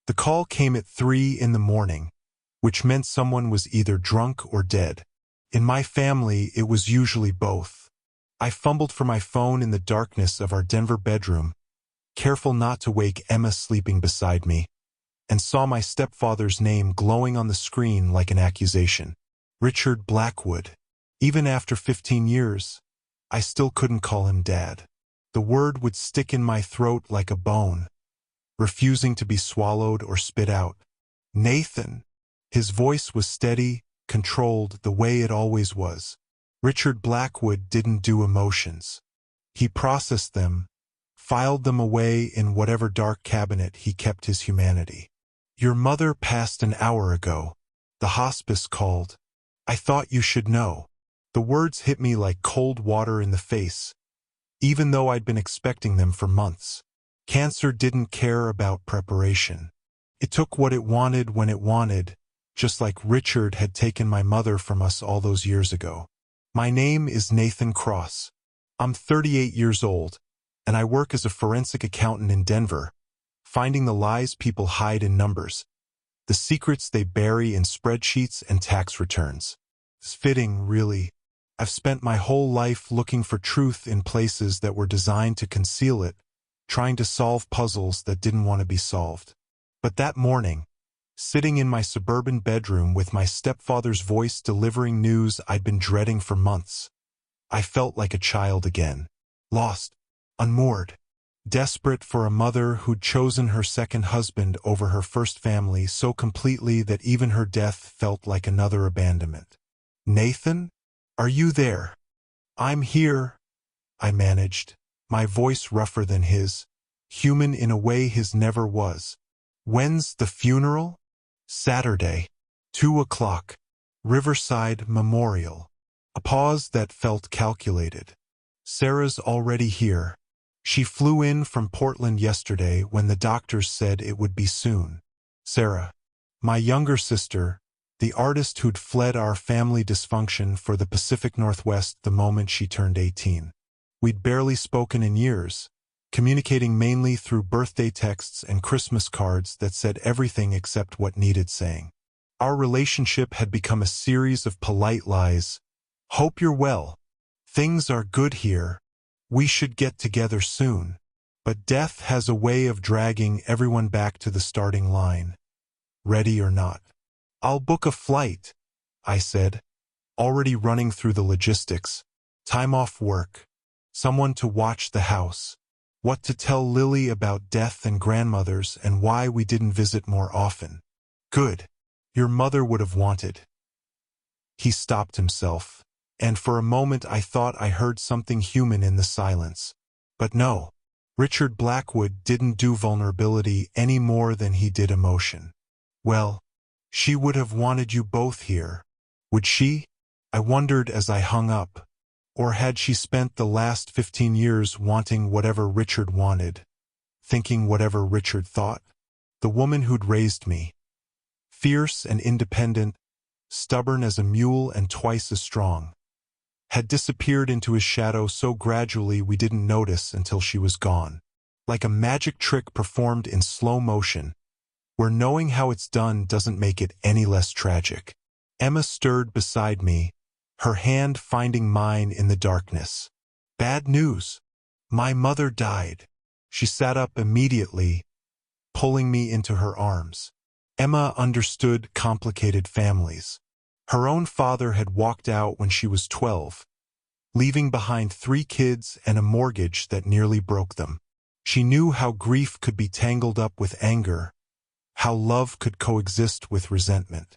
The call came at 3 in the morning, which meant someone was either drunk or dead. In my family, it was usually both. I fumbled for my phone in the darkness of our Denver bedroom, careful not to wake Emma sleeping beside me, and saw my stepfather's name glowing on the screen like an accusation. Richard Blackwood. Even after 15 years, I still couldn't call him Dad. The word would stick in my throat like a bone, refusing to be swallowed or spit out. Nathan. His voice was steady, controlled, the way it always was. Richard Blackwood didn't do emotions. He processed them, filed them away in whatever dark cabinet he kept his humanity. Your mother passed an hour ago. The hospice called. I thought you should know. The words hit me like cold water in the face, even though I'd been expecting them for months. Cancer didn't care about preparation. It took what it wanted when it wanted, just like Richard had taken my mother from us all those years ago. My name is Nathan Cross. I'm 38 years old, and I work as a forensic accountant in Denver, finding the lies people hide in numbers, the secrets they bury in spreadsheets and tax returns. It's fitting, really. I've spent my whole life looking for truth in places that were designed to conceal it, trying to solve puzzles that didn't want to be solved. But that morning, sitting in my suburban bedroom with my stepfather's voice delivering news I'd been dreading for months, I felt like a child again. Lost, unmoored, desperate for a mother who'd chosen her second husband over her first family so completely that even her death felt like another abandonment. Nathan? Are you there? I'm here, I managed, my voice rougher than his, human in a way his never was. When's the funeral? Saturday, 2 o'clock, Riverside Memorial. A pause that felt calculated. Sarah's already here. She flew in from Portland yesterday when the doctors said it would be soon. Sarah, my younger sister, the artist who'd fled our family dysfunction for the Pacific Northwest the moment she turned 18. We'd barely spoken in years, communicating mainly through birthday texts and Christmas cards that said everything except what needed saying. Our relationship had become a series of polite lies. Hope you're well. Things are good here. We should get together soon. But death has a way of dragging everyone back to the starting line. Ready or not. I'll book a flight, I said, already running through the logistics. Time off work. Someone to watch the house. What to tell Lily about death and grandmothers and why we didn't visit more often. Good. Your mother would have wanted. He stopped himself, and for a moment I thought I heard something human in the silence. But no, Richard Blackwood didn't do vulnerability any more than he did emotion. Well, she would have wanted you both here. Would she? I wondered as I hung up. Or had she spent the last 15 years wanting whatever Richard wanted, thinking whatever Richard thought? The woman who'd raised me, fierce and independent, stubborn as a mule and twice as strong, had disappeared into his shadow so gradually we didn't notice until she was gone. Like a magic trick performed in slow motion, where knowing how it's done doesn't make it any less tragic. Emma stirred beside me, her hand finding mine in the darkness. Bad news. My mother died. She sat up immediately, pulling me into her arms. Emma understood complicated families. Her own father had walked out when she was 12, leaving behind 3 kids and a mortgage that nearly broke them. She knew how grief could be tangled up with anger, how love could coexist with resentment.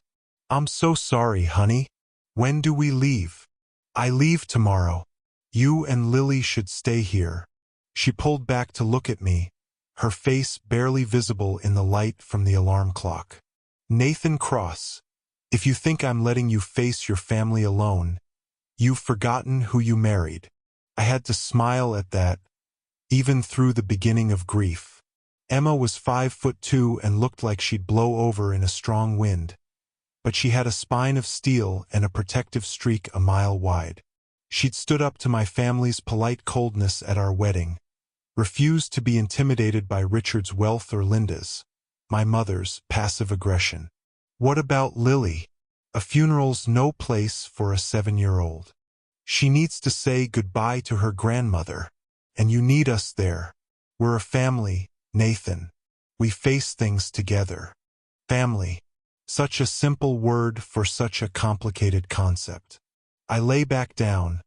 I'm so sorry, honey. When do we leave? I leave tomorrow. You and Lily should stay here. She pulled back to look at me, her face barely visible in the light from the alarm clock. Nathan Cross, if you think I'm letting you face your family alone, you've forgotten who you married. I had to smile at that, even through the beginning of grief. Emma was 5'2" and looked like she'd blow over in a strong wind, but she had a spine of steel and a protective streak a mile wide. She'd stood up to my family's polite coldness at our wedding, refused to be intimidated by Richard's wealth or Linda's, my mother's passive aggression. What about Lily? A funeral's no place for a 7-year-old. She needs to say goodbye to her grandmother, and you need us there. We're a family, Nathan. We face things together. Family. Such a simple word for such a complicated concept. I lay back down,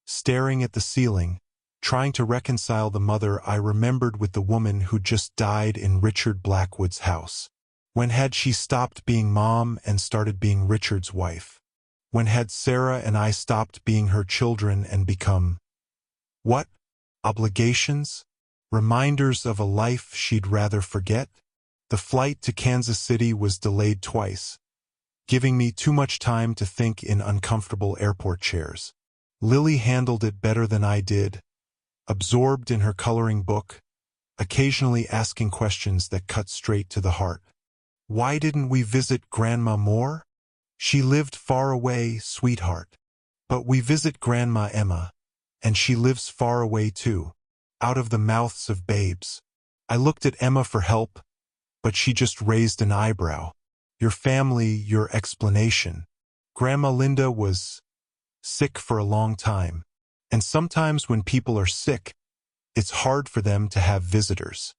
staring at the ceiling, trying to reconcile the mother I remembered with the woman who just died in Richard Blackwood's house. When had she stopped being mom and started being Richard's wife? When had Sarah and I stopped being her children and become, what? Obligations? Reminders of a life she'd rather forget? The flight to Kansas City was delayed twice, giving me too much time to think in uncomfortable airport chairs. Lily handled it better than I did, absorbed in her coloring book, occasionally asking questions that cut straight to the heart. Why didn't we visit Grandma more? She lived far away, sweetheart. But we visit Grandma Emma, and she lives far away too, out of the mouths of babes. I looked at Emma for help, but she just raised an eyebrow. Your family, your explanation. Grandma Linda was sick for a long time, and sometimes when people are sick, it's hard for them to have visitors.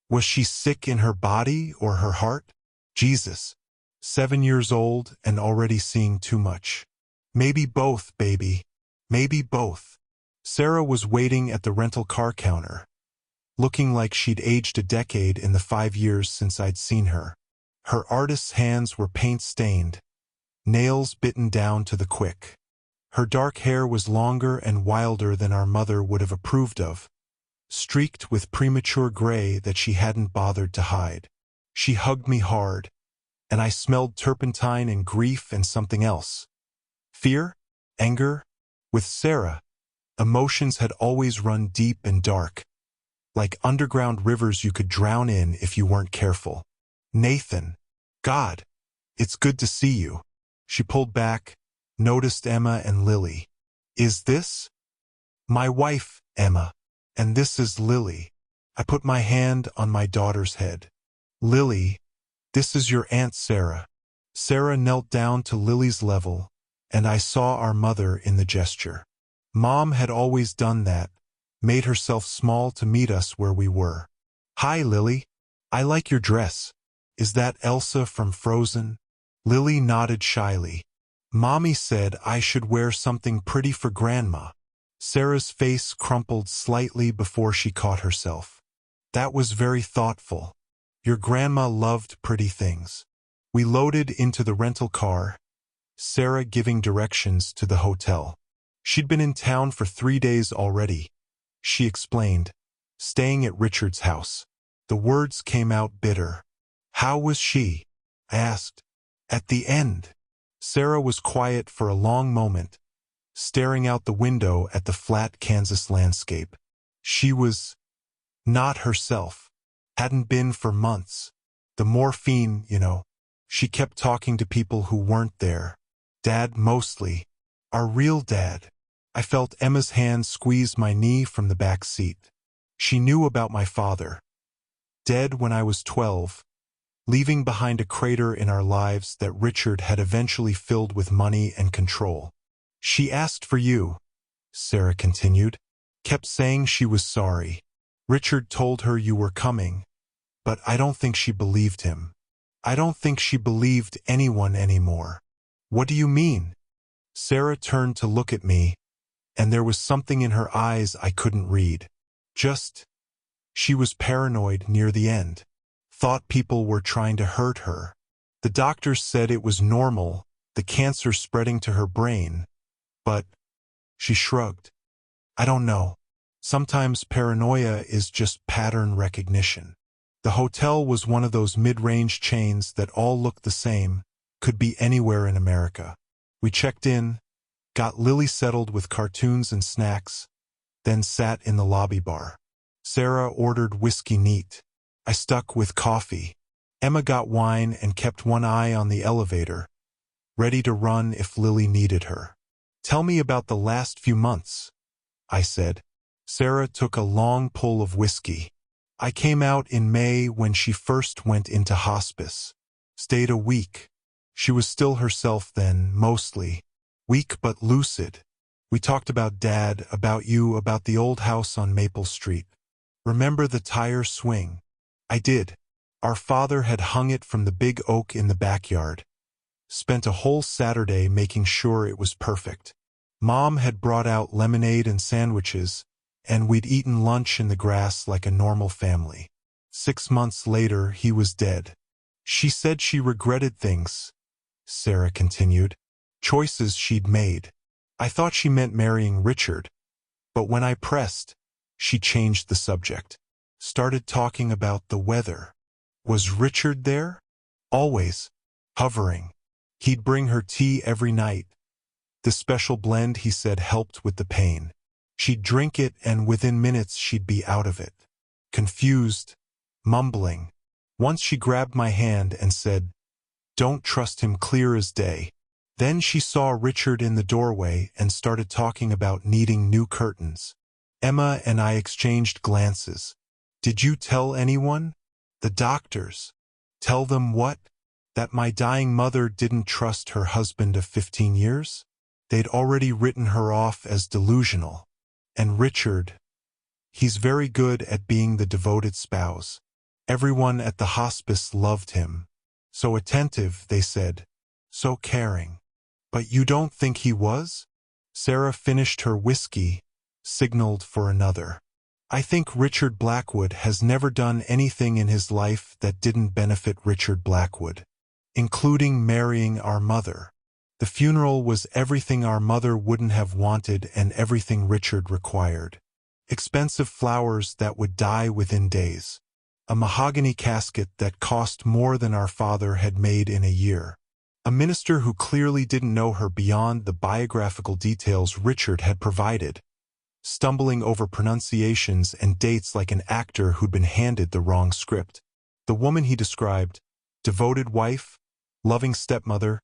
Was she sick in her body or her heart? Jesus. 7 years old and already seeing too much. Maybe both, baby. Maybe both. Sarah was waiting at the rental car counter, looking like she'd aged a decade in the 5 years since I'd seen her. Her artist's hands were paint-stained, nails bitten down to the quick. Her dark hair was longer and wilder than our mother would have approved of, streaked with premature gray that she hadn't bothered to hide. She hugged me hard, and I smelled turpentine and grief and something else. Fear? Anger? With Sarah, emotions had always run deep and dark, like underground rivers you could drown in if you weren't careful. Nathan. God. It's good to see you. She pulled back, noticed Emma and Lily. Is this? My wife, Emma. And this is Lily. I put my hand on my daughter's head. Lily, this is your Aunt Sarah. Sarah knelt down to Lily's level, and I saw our mother in the gesture. Mom had always done that, made herself small to meet us where we were. Hi, Lily. I like your dress. Is that Elsa from Frozen? Lily nodded shyly. Mommy said I should wear something pretty for Grandma. Sarah's face crumpled slightly before she caught herself. That was very thoughtful. Your grandma loved pretty things. We loaded into the rental car, Sarah giving directions to the hotel. She'd been in town for 3 days already, she explained, staying at Richard's house. The words came out bitter. How was she? I asked. At the end. Sarah was quiet for a long moment, staring out the window at the flat Kansas landscape. She was not herself. Hadn't been for months. The morphine, you know. She kept talking to people who weren't there. Dad mostly. Our real dad. I felt Emma's hand squeeze my knee from the back seat. She knew about my father. Dead when I was 12, leaving behind a crater in our lives that Richard had eventually filled with money and control. She asked for you, Sarah continued. Kept saying she was sorry. Richard told her you were coming, but I don't think she believed him. I don't think she believed anyone anymore. What do you mean? Sarah turned to look at me, and there was something in her eyes I couldn't read. She was paranoid near the end. Thought people were trying to hurt her. The doctors said it was normal, the cancer spreading to her brain. But, she shrugged. I don't know. Sometimes paranoia is just pattern recognition. The hotel was one of those mid-range chains that all looked the same, could be anywhere in America. We checked in, got Lily settled with cartoons and snacks, then sat in the lobby bar. Sarah ordered whiskey neat. I stuck with coffee. Emma got wine and kept one eye on the elevator, ready to run if Lily needed her. Tell me about the last few months, I said. Sarah took a long pull of whiskey. I came out in May when she first went into hospice. Stayed a week. She was still herself then, mostly. Weak but lucid. We talked about Dad, about you, about the old house on Maple Street. Remember the tire swing? I did. Our father had hung it from the big oak in the backyard. Spent a whole Saturday making sure it was perfect. Mom had brought out lemonade and sandwiches, and we'd eaten lunch in the grass like a normal family. 6 months later, he was dead. She said she regretted things, Sarah continued. Choices she'd made. I thought she meant marrying Richard, but when I pressed, she changed the subject. Started talking about the weather. Was Richard there? Always. Hovering. He'd bring her tea every night. The special blend, he said, helped with the pain. She'd drink it and within minutes she'd be out of it. Confused. Mumbling. Once she grabbed my hand and said, "Don't trust him, clear as day." Then she saw Richard in the doorway and started talking about needing new curtains. Emma and I exchanged glances. Did you tell anyone? The doctors. Tell them what? That my dying mother didn't trust her husband of 15 years? They'd already written her off as delusional. And Richard, he's very good at being the devoted spouse. Everyone at the hospice loved him. So attentive, they said. So caring. But you don't think he was? Sarah finished her whiskey, signaled for another. I think Richard Blackwood has never done anything in his life that didn't benefit Richard Blackwood, including marrying our mother. The funeral was everything our mother wouldn't have wanted and everything Richard required. Expensive flowers that would die within days. A mahogany casket that cost more than our father had made in a year. A minister who clearly didn't know her beyond the biographical details Richard had provided, stumbling over pronunciations and dates like an actor who'd been handed the wrong script. The woman he described, devoted wife, loving stepmother,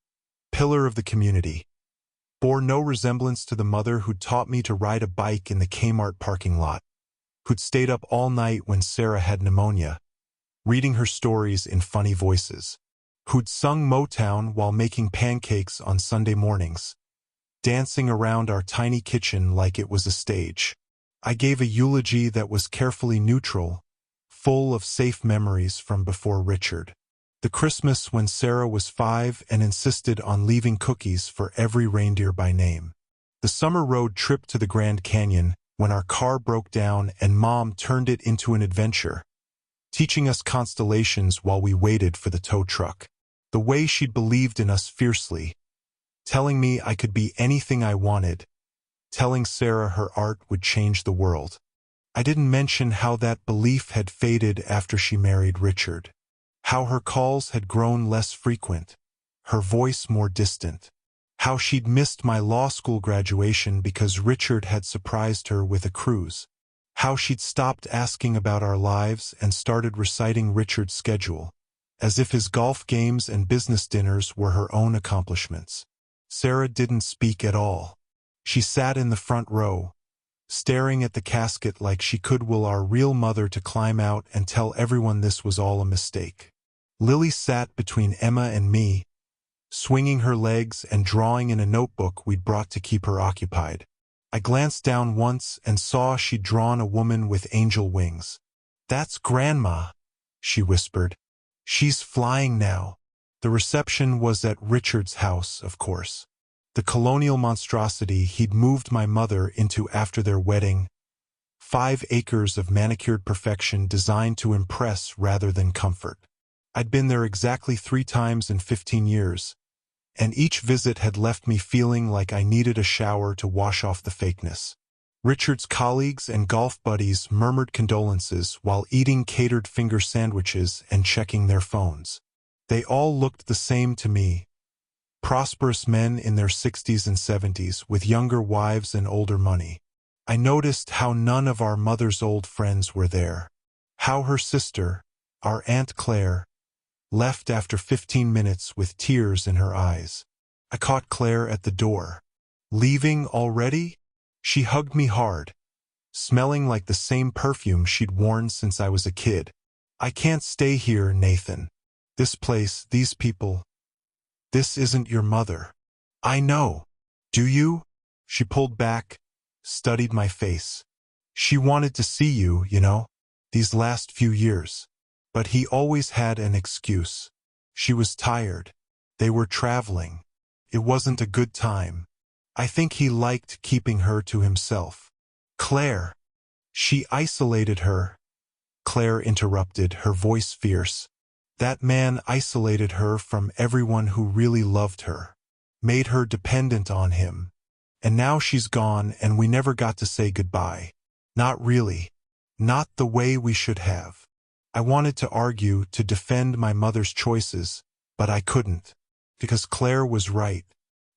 pillar of the community, bore no resemblance to the mother who'd taught me to ride a bike in the Kmart parking lot, who'd stayed up all night when Sarah had pneumonia, reading her stories in funny voices, who'd sung Motown while making pancakes on Sunday mornings, dancing around our tiny kitchen like it was a stage. I gave a eulogy that was carefully neutral, full of safe memories from before Richard. The Christmas when Sarah was 5 and insisted on leaving cookies for every reindeer by name. The summer road trip to the Grand Canyon when our car broke down and Mom turned it into an adventure, teaching us constellations while we waited for the tow truck. The way she'd believed in us fiercely, telling me I could be anything I wanted, telling Sarah her art would change the world. I didn't mention how that belief had faded after she married Richard, how her calls had grown less frequent, her voice more distant, how she'd missed my law school graduation because Richard had surprised her with a cruise, how she'd stopped asking about our lives and started reciting Richard's schedule, as if his golf games and business dinners were her own accomplishments. Sarah didn't speak at all. She sat in the front row, staring at the casket like she could will our real mother to climb out and tell everyone this was all a mistake. Lily sat between Emma and me, swinging her legs and drawing in a notebook we'd brought to keep her occupied. I glanced down once and saw she'd drawn a woman with angel wings. "That's Grandma," she whispered. "She's flying now." The reception was at Richard's house, of course. The colonial monstrosity he'd moved my mother into after their wedding. 5 acres of manicured perfection designed to impress rather than comfort. I'd been there exactly 3 times in 15 years, and each visit had left me feeling like I needed a shower to wash off the fakeness. Richard's colleagues and golf buddies murmured condolences while eating catered finger sandwiches and checking their phones. They all looked the same to me. Prosperous men in their 60s and 70s with younger wives and older money. I noticed how none of our mother's old friends were there. How her sister, our Aunt Claire, left after 15 minutes with tears in her eyes. I caught Claire at the door. "Leaving already?" She hugged me hard. smelling like the same perfume she'd worn since I was a kid. I can't stay here, Nathan. This place, these people. This isn't your mother. I know. Do you? She pulled back, studied my face. She wanted to see you, these last few years. But he always had an excuse. She was tired. They were traveling. It wasn't a good time. I think he liked keeping her to himself. Claire. She isolated her. Claire interrupted, her voice fierce. That man isolated her from everyone who really loved her, made her dependent on him. And now she's gone and we never got to say goodbye. Not really. Not the way we should have. I wanted to argue, to defend my mother's choices, but I couldn't. Because Claire was right.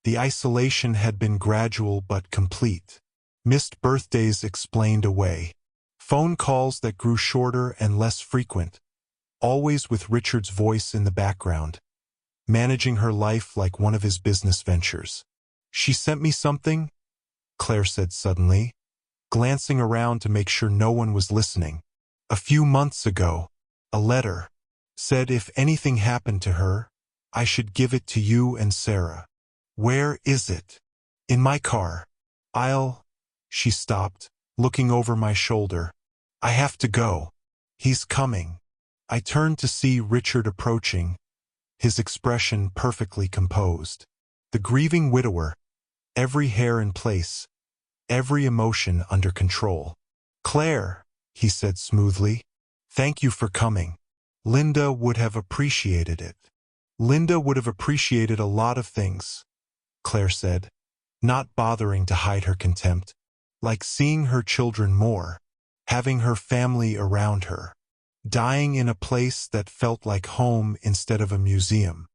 The isolation had been gradual but complete. Missed birthdays explained away. Phone calls that grew shorter and less frequent. Always with Richard's voice in the background, managing her life like one of his business ventures. She sent me something, Claire said suddenly, glancing around to make sure no one was listening. A few months ago, a letter. Said if anything happened to her, I should give it to you and Sarah. Where is it? In my car. She stopped, looking over my shoulder. I have to go. He's coming. I turned to see Richard approaching, his expression perfectly composed. The grieving widower, every hair in place, every emotion under control. Claire, he said smoothly, thank you for coming. Linda would have appreciated it. Linda would have appreciated a lot of things, Claire said, not bothering to hide her contempt, like seeing her children more, having her family around her. Dying in a place that felt like home instead of a museum.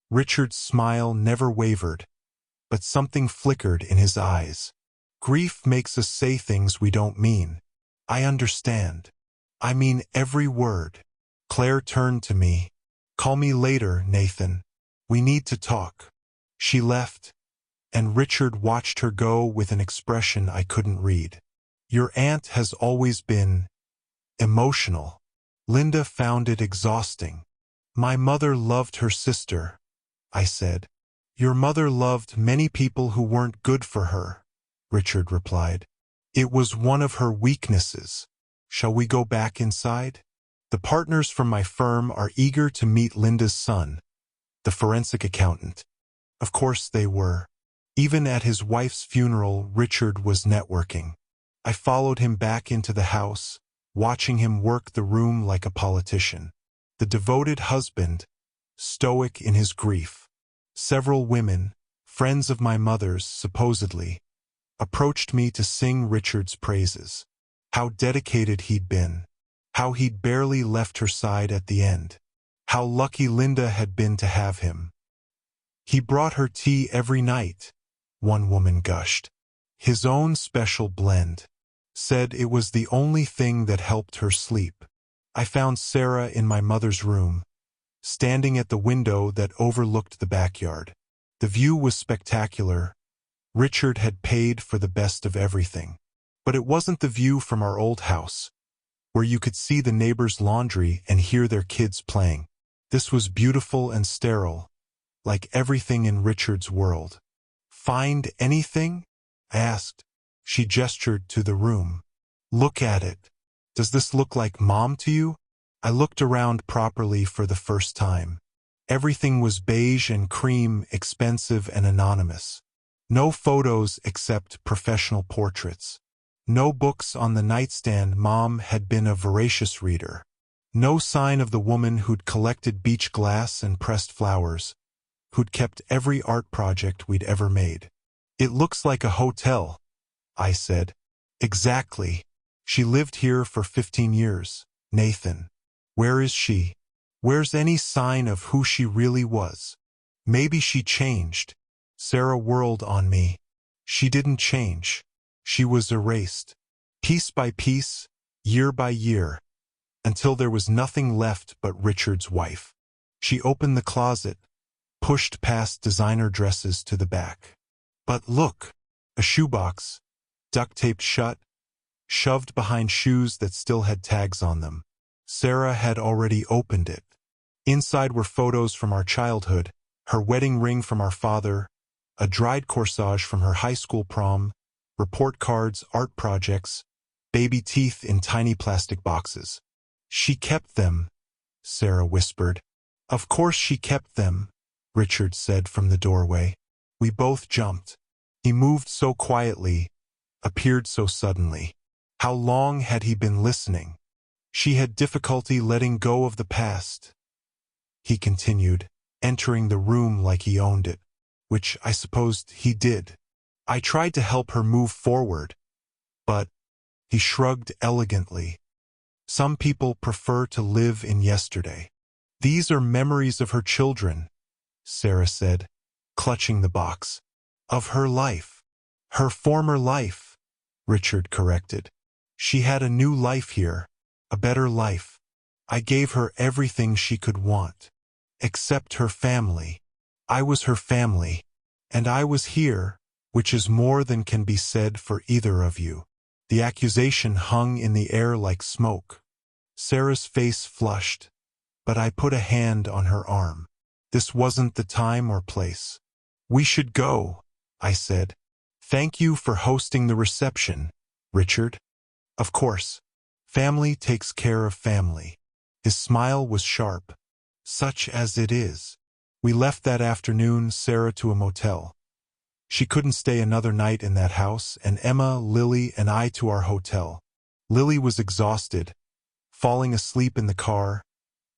Richard's smile never wavered, but something flickered in his eyes. Grief makes us say things we don't mean. I understand. I mean every word. Claire turned to me. Call me later, Nathan. We need to talk. She left, and Richard watched her go with an expression I couldn't read. Your aunt has always been emotional. Linda found it exhausting. My mother loved her sister, I said. Your mother loved many people who weren't good for her, Richard replied. It was one of her weaknesses. Shall we go back inside? The partners from my firm are eager to meet Linda's son, the forensic accountant. Of course they were. Even at his wife's funeral, Richard was networking. I followed him back into the house, watching him work the room like a politician. The devoted husband, stoic in his grief. Several women, friends of my mother's, supposedly, approached me to sing Richard's praises. How dedicated he'd been. How he'd barely left her side at the end. How lucky Linda had been to have him. He brought her tea every night, one woman gushed. His own special blend. Said it was the only thing that helped her sleep. I found Sarah in my mother's room, standing at the window that overlooked the backyard. The view was spectacular. Richard had paid for the best of everything. But it wasn't the view from our old house, where you could see the neighbors' laundry and hear their kids playing. This was beautiful and sterile, like everything in Richard's world. Find anything? I asked. She gestured to the room. Look at it. Does this look like Mom to you? I looked around properly for the first time. Everything was beige and cream, expensive and anonymous. No photos except professional portraits. No books on the nightstand. Mom had been a voracious reader. No sign of the woman who'd collected beach glass and pressed flowers, who'd kept every art project we'd ever made. It looks like a hotel, I said. Exactly. She lived here for 15 years, Nathan. Where is she? Where's any sign of who she really was? Maybe she changed. Sarah whirled on me. She didn't change. She was erased. Piece by piece, year by year, until there was nothing left but Richard's wife. She opened the closet, pushed past designer dresses to the back. But look, a shoebox, duct taped shut, shoved behind shoes that still had tags on them. Sarah had already opened it. Inside were photos from our childhood, her wedding ring from our father, a dried corsage from her high school prom, report cards, art projects, baby teeth in tiny plastic boxes. "She kept them," Sarah whispered. "Of course she kept them," Richard said from the doorway. We both jumped. He moved so quietly, appeared so suddenly. How long had he been listening? She had difficulty letting go of the past. He continued, entering the room like he owned it, which I supposed he did. I tried to help her move forward, but he shrugged elegantly. "Some people prefer to live in yesterday." "These are memories of her children," Sarah said, clutching the box. "Of her life." "Her former life," Richard corrected. "She had a new life here, a better life. I gave her everything she could want. Except her family. I was her family. And I was here, which is more than can be said for either of you." The accusation hung in the air like smoke. Sarah's face flushed, but I put a hand on her arm. This wasn't the time or place. "We should go," I said. "Thank you for hosting the reception, Richard." "Of course. Family takes care of family." His smile was sharp. "Such as it is." We left that afternoon, Sarah to a motel. She couldn't stay another night in that house, and Emma, Lily, and I to our hotel. Lily was exhausted, falling asleep in the car,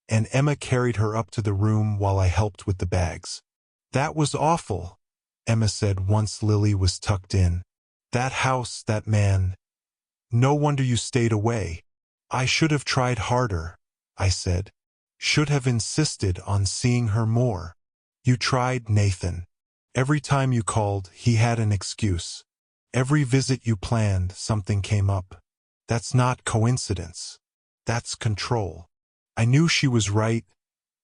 and Emma carried her up to the room while I helped with the bags. "That was awful," Emma said once Lily was tucked in. "That house, that man. No wonder you stayed away." "I should have tried harder," I said. "Should have insisted on seeing her more." "You tried, Nathan. Every time you called, he had an excuse. Every visit you planned, something came up. That's not coincidence. That's control." I knew she was right,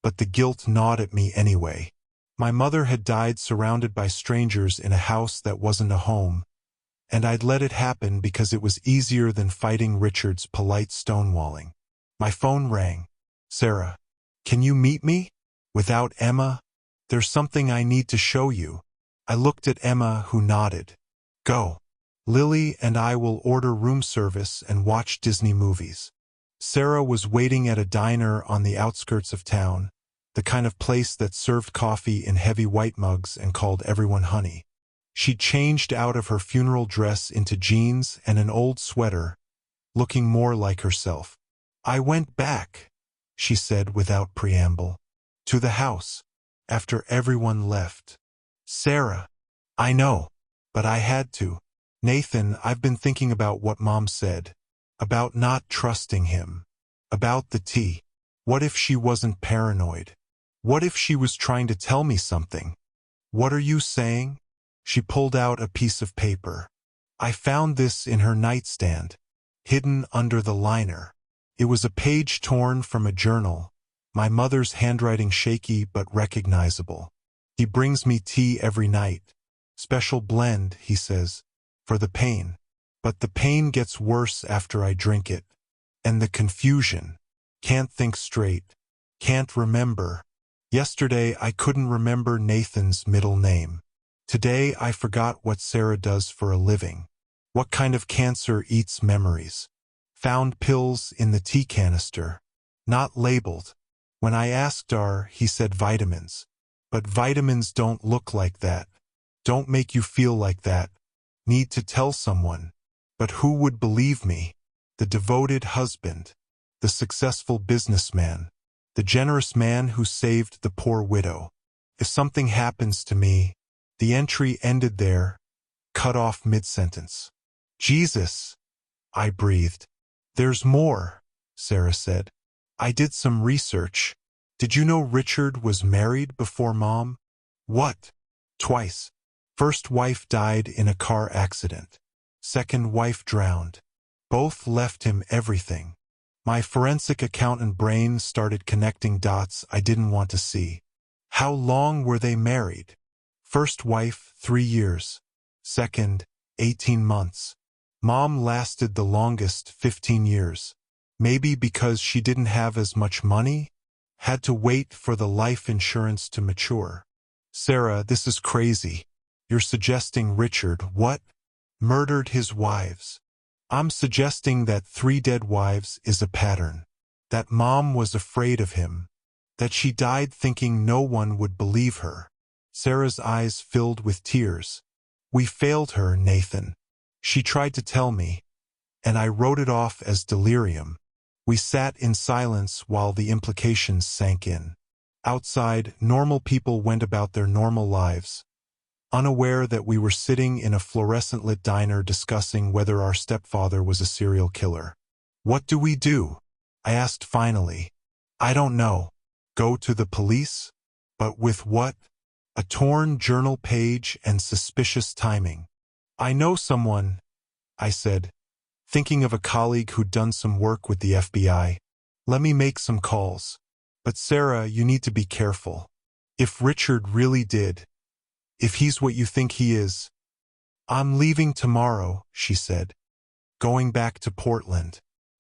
but the guilt gnawed at me anyway. My mother had died surrounded by strangers in a house that wasn't a home, and I'd let it happen because it was easier than fighting Richard's polite stonewalling. My phone rang. "Sarah, can you meet me? Without Emma? There's something I need to show you." I looked at Emma, who nodded. "Go. Lily and I will order room service and watch Disney movies." Sarah was waiting at a diner on the outskirts of town, the kind of place that served coffee in heavy white mugs and called everyone honey. She'd changed out of her funeral dress into jeans and an old sweater, looking more like herself. "I went back," she said without preamble, "to the house, after everyone left." "Sarah." "I know, but I had to. Nathan, I've been thinking about what Mom said. About not trusting him. About the tea. What if she wasn't paranoid? What if she was trying to tell me something?" "What are you saying?" She pulled out a piece of paper. "I found this in her nightstand, hidden under the liner." It was a page torn from a journal, my mother's handwriting shaky but recognizable. "He brings me tea every night. Special blend," he says, "for the pain. But the pain gets worse after I drink it. And the confusion. Can't think straight. Can't remember. Yesterday I couldn't remember Nathan's middle name. Today I forgot what Sarah does for a living. What kind of cancer eats memories. Found pills in the tea canister. Not labeled. When I asked her, he said vitamins. But vitamins don't look like that. Don't make you feel like that. Need to tell someone. But who would believe me? The devoted husband. The successful businessman. The generous man who saved the poor widow. If something happens to me, the entry ended there, cut off mid-sentence. "Jesus," I breathed. "There's more," Sarah said. "I did some research. Did you know Richard was married before Mom?" "What?" "Twice. First wife died in a car accident. Second wife drowned. Both left him everything." My forensic accountant brain started connecting dots I didn't want to see. "How long were they married?" "First wife, 3 years. Second, 18 months. Mom lasted the longest, 15 years. Maybe because she didn't have as much money? Had to wait for the life insurance to mature. Sarah, this is crazy. You're suggesting Richard, what? Murdered his wives. I'm suggesting that 3 dead wives is a pattern. That Mom was afraid of him. That she died thinking no one would believe her. Sarah's eyes filled with tears. We failed her, Nathan. She tried to tell me, and I wrote it off as delirium. We sat in silence while the implications sank in. Outside, normal people went about their normal lives, unaware that we were sitting in a fluorescent-lit diner discussing whether our stepfather was a serial killer. What do we do? I asked finally. I don't know. Go to the police? But with what? A torn journal page and suspicious timing. I know someone, I said, thinking of a colleague who'd done some work with the FBI. Let me make some calls. But Sarah, you need to be careful. If Richard really did, if he's what you think he is. I'm leaving tomorrow, she said. Going back to Portland.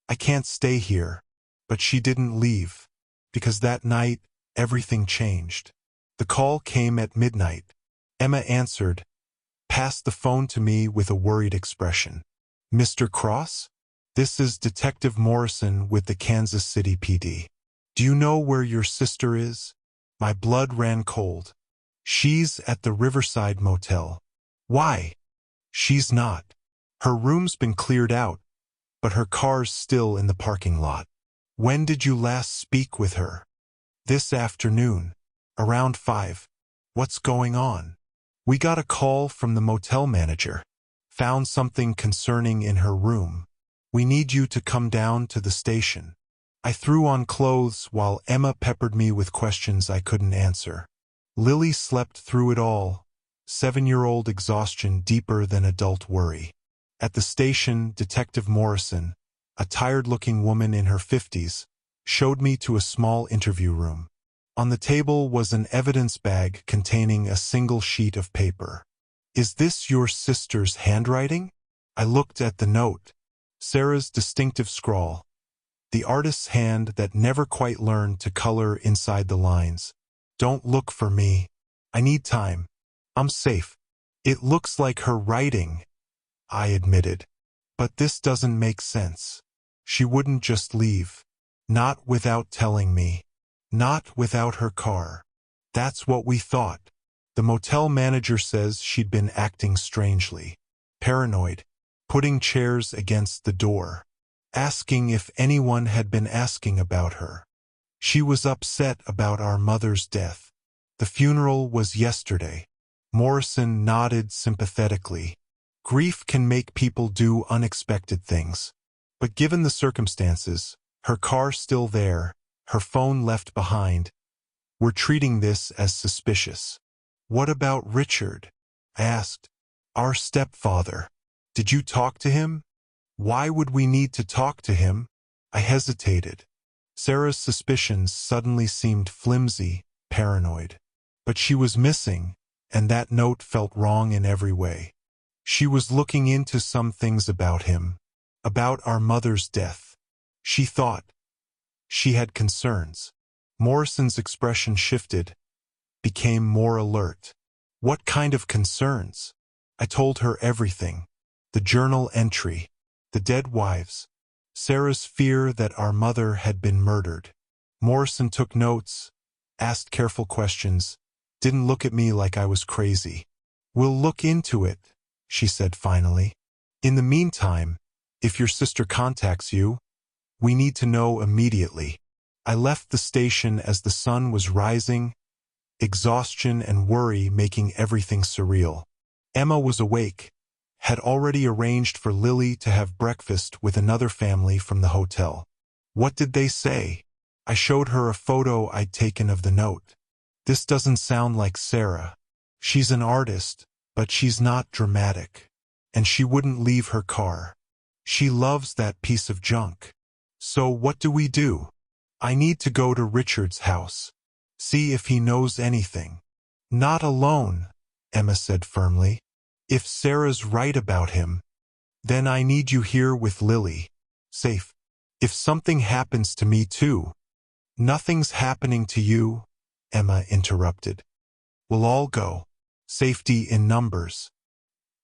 I can't stay here. But she didn't leave. Because that night, everything changed. The call came at midnight. Emma answered, passed the phone to me with a worried expression. Mr. Cross? This is Detective Morrison with the Kansas City PD. Do you know where your sister is? My blood ran cold. She's at the Riverside Motel. Why? She's not. Her room's been cleared out, but her car's still in the parking lot. When did you last speak with her? This afternoon. Around 5. What's going on? We got a call from the motel manager. Found something concerning in her room. We need you to come down to the station. I threw on clothes while Emma peppered me with questions I couldn't answer. Lily slept through it all. 7-year-old exhaustion deeper than adult worry. At the station, Detective Morrison, a tired-looking woman in her 50s, showed me to a small interview room. On the table was an evidence bag containing a single sheet of paper. Is this your sister's handwriting? I looked at the note. Sarah's distinctive scrawl. The artist's hand that never quite learned to color inside the lines. Don't look for me. I need time. I'm safe. It looks like her writing, I admitted. But this doesn't make sense. She wouldn't just leave. Not without telling me. Not without her car. That's what we thought. The motel manager says she'd been acting strangely. Paranoid. Putting chairs against the door. Asking if anyone had been asking about her. She was upset about our mother's death. The funeral was yesterday. Morrison nodded sympathetically. Grief can make people do unexpected things. But given the circumstances, her car still there, her phone left behind, we're treating this as suspicious. What about Richard? I asked. Our stepfather. Did you talk to him? Why would we need to talk to him? I hesitated. Sarah's suspicions suddenly seemed flimsy, paranoid. But she was missing, and that note felt wrong in every way. She was looking into some things about him, about our mother's death. She thought. She had concerns. Morrison's expression shifted, became more alert. What kind of concerns? I told her everything. The journal entry, the dead wives, Sarah's fear that our mother had been murdered. Morrison took notes, asked careful questions, didn't look at me like I was crazy. We'll look into it, she said finally. In the meantime, if your sister contacts you, we need to know immediately. I left the station as the sun was rising, exhaustion and worry making everything surreal. Emma was awake, had already arranged for Lily to have breakfast with another family from the hotel. What did they say? I showed her a photo I'd taken of the note. This doesn't sound like Sarah. She's an artist, but she's not dramatic. And she wouldn't leave her car. She loves that piece of junk. So what do we do? I need to go to Richard's house. See if he knows anything. Not alone, Emma said firmly. If Sarah's right about him, Then I need you here with Lily. Safe. If something happens to me too. Nothing's happening to you, Emma interrupted. We'll all go. Safety in numbers.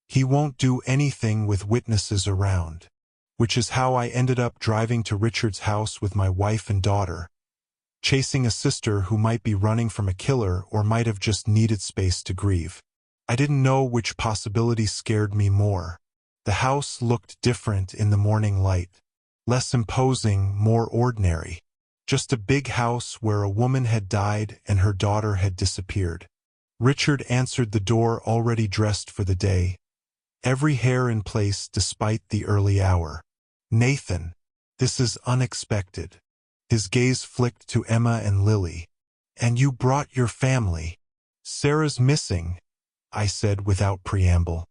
He won't do anything with witnesses around. Which is how I ended up driving to Richard's house with my wife and daughter, chasing a sister who might be running from a killer or might have just needed space to grieve. I didn't know which possibility scared me more. The house looked different in the morning light. Less imposing, more ordinary. Just a big house where a woman had died and her daughter had disappeared. Richard answered the door already dressed for the day, every hair in place despite the early hour. Nathan, this is unexpected. His gaze flicked to Emma and Lily. And you brought your family. Sarah's missing, I said without preamble.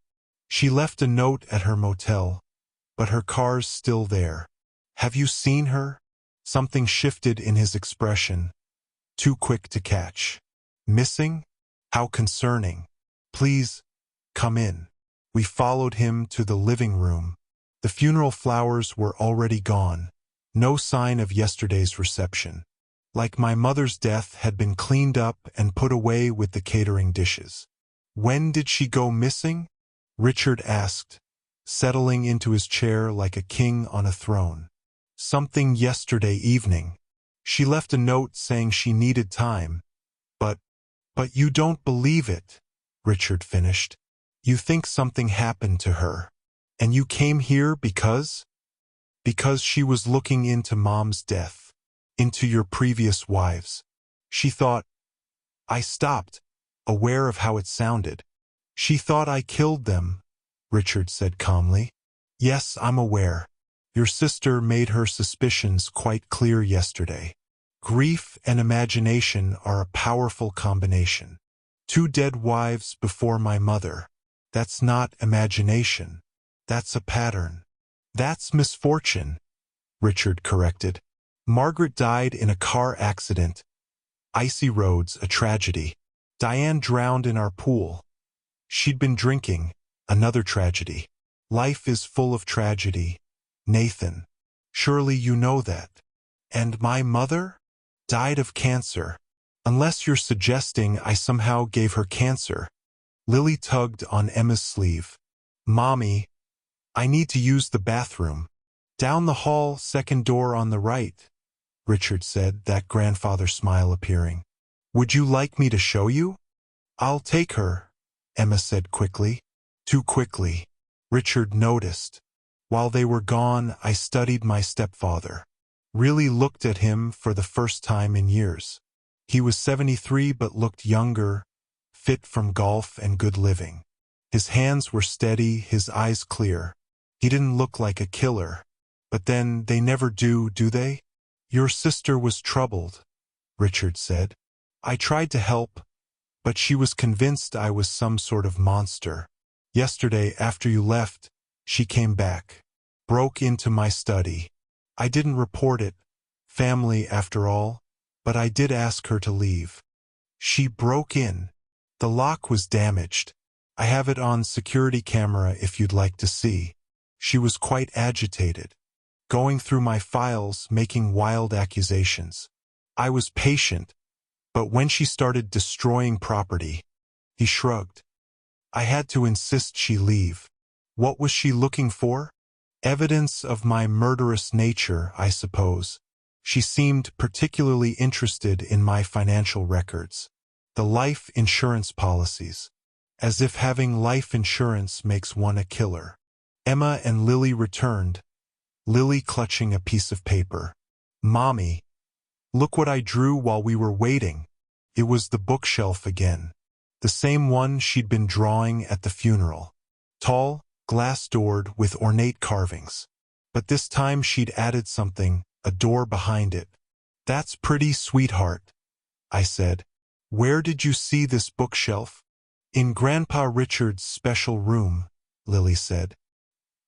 She left a note at her motel, but her car's still there. Have you seen her? Something shifted in his expression, too quick to catch. Missing? How concerning. Please, come in. We followed him to the living room. The funeral flowers were already gone. No sign of yesterday's reception. Like my mother's death had been cleaned up and put away with the catering dishes. When did she go missing? Richard asked, settling into his chair like a king on a throne. Something yesterday evening. She left a note saying she needed time. But you don't believe it, Richard finished. You think something happened to her. And you came here because? Because she was looking into Mom's death, into your previous wives. She thought. I stopped, aware of how it sounded. She thought I killed them, Richard said calmly. Yes, I'm aware. Your sister made her suspicions quite clear yesterday. Grief and imagination are a powerful combination. 2 dead wives before my mother. That's not imagination. That's a pattern. That's misfortune, Richard corrected. Margaret died in a car accident. Icy roads, a tragedy. Diane drowned in our pool. She'd been drinking, another tragedy. Life is full of tragedy. Nathan, surely you know that. And my mother? Died of cancer. Unless you're suggesting I somehow gave her cancer. Lily tugged on Emma's sleeve. Mommy, I need to use the bathroom. Down the hall, second door on the right, Richard said, that grandfather smile appearing. Would you like me to show you? I'll take her, Emma said quickly. Too quickly. Richard noticed. While they were gone, I studied my stepfather. Really looked at him for the first time in years. He was 73 but looked younger, fit from golf and good living. His hands were steady, his eyes clear. He didn't look like a killer. But then they never do they? Your sister was troubled, Richard said. I tried to help, but she was convinced I was some sort of monster. Yesterday, after you left, she came back. Broke into my study. I didn't report it. Family, after all. But I did ask her to leave. She broke in. The lock was damaged. I have it on security camera if you'd like to see. She was quite agitated, going through my files, making wild accusations. I was patient, but when she started destroying property, he shrugged. I had to insist she leave. What was she looking for? Evidence of my murderous nature, I suppose. She seemed particularly interested in my financial records, the life insurance policies, as if having life insurance makes one a killer. Emma and Lily returned, Lily clutching a piece of paper. Mommy, look what I drew while we were waiting. It was the bookshelf again. The same one she'd been drawing at the funeral. Tall, glass-doored with ornate carvings. But this time she'd added something, a door behind it. That's pretty, sweetheart, I said. Where did you see this bookshelf? In Grandpa Richard's special room, Lily said.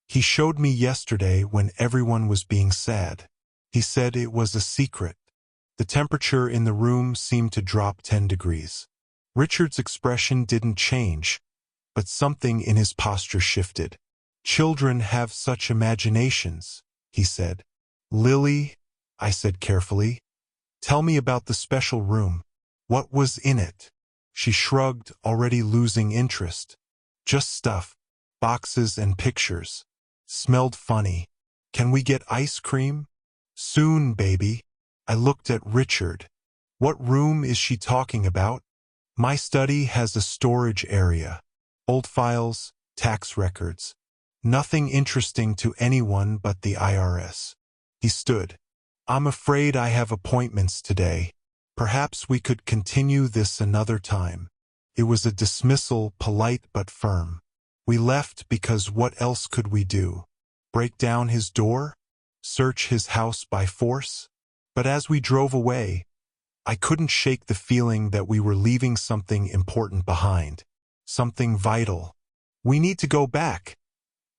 He showed me yesterday when everyone was being sad. He said it was a secret. The temperature in the room seemed to drop 10 degrees. Richard's expression didn't change, but something in his posture shifted. Children have such imaginations, he said. Lily, I said carefully, tell me about the special room. What was in it? She shrugged, already losing interest. Just stuff. Boxes and pictures. Smelled funny. Can we get ice cream? Soon, baby. I looked at Richard. What room is she talking about? My study has a storage area. Old files, tax records. Nothing interesting to anyone but the IRS. He stood. I'm afraid I have appointments today. Perhaps we could continue this another time. It was a dismissal, polite but firm. We left because what else could we do? Break down his door? Search his house by force? But as we drove away, I couldn't shake the feeling that we were leaving something important behind. Something vital. We need to go back,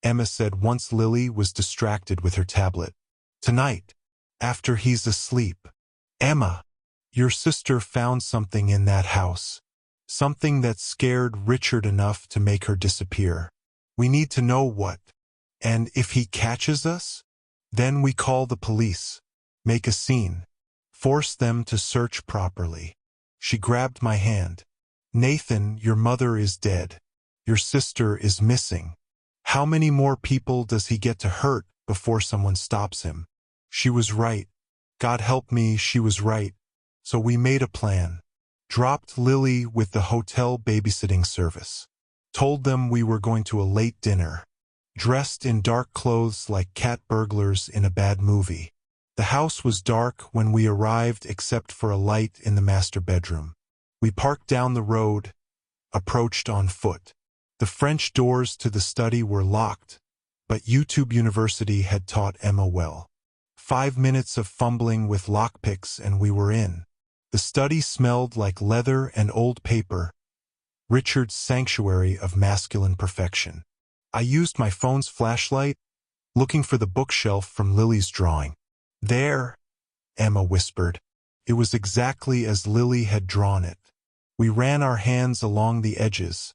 Emma said once Lily was distracted with her tablet. Tonight, after he's asleep. Emma, your sister found something in that house. Something that scared Richard enough to make her disappear. We need to know what. And if he catches us, then we call the police. Make a scene. Force them to search properly. She grabbed my hand. Nathan, your mother is dead. Your sister is missing. How many more people does he get to hurt before someone stops him? She was right. God help me, she was right. So we made a plan. Dropped Lily with the hotel babysitting service. Told them we were going to a late dinner. Dressed in dark clothes like cat burglars in a bad movie. The house was dark when we arrived except for a light in the master bedroom. We parked down the road, approached on foot. The French doors to the study were locked, but YouTube University had taught Emma well. 5 minutes of fumbling with lockpicks and we were in. The study smelled like leather and old paper, Richard's sanctuary of masculine perfection. I used my phone's flashlight, looking for the bookshelf from Lily's drawing. There, Emma whispered. It was exactly as Lily had drawn it. We ran our hands along the edges,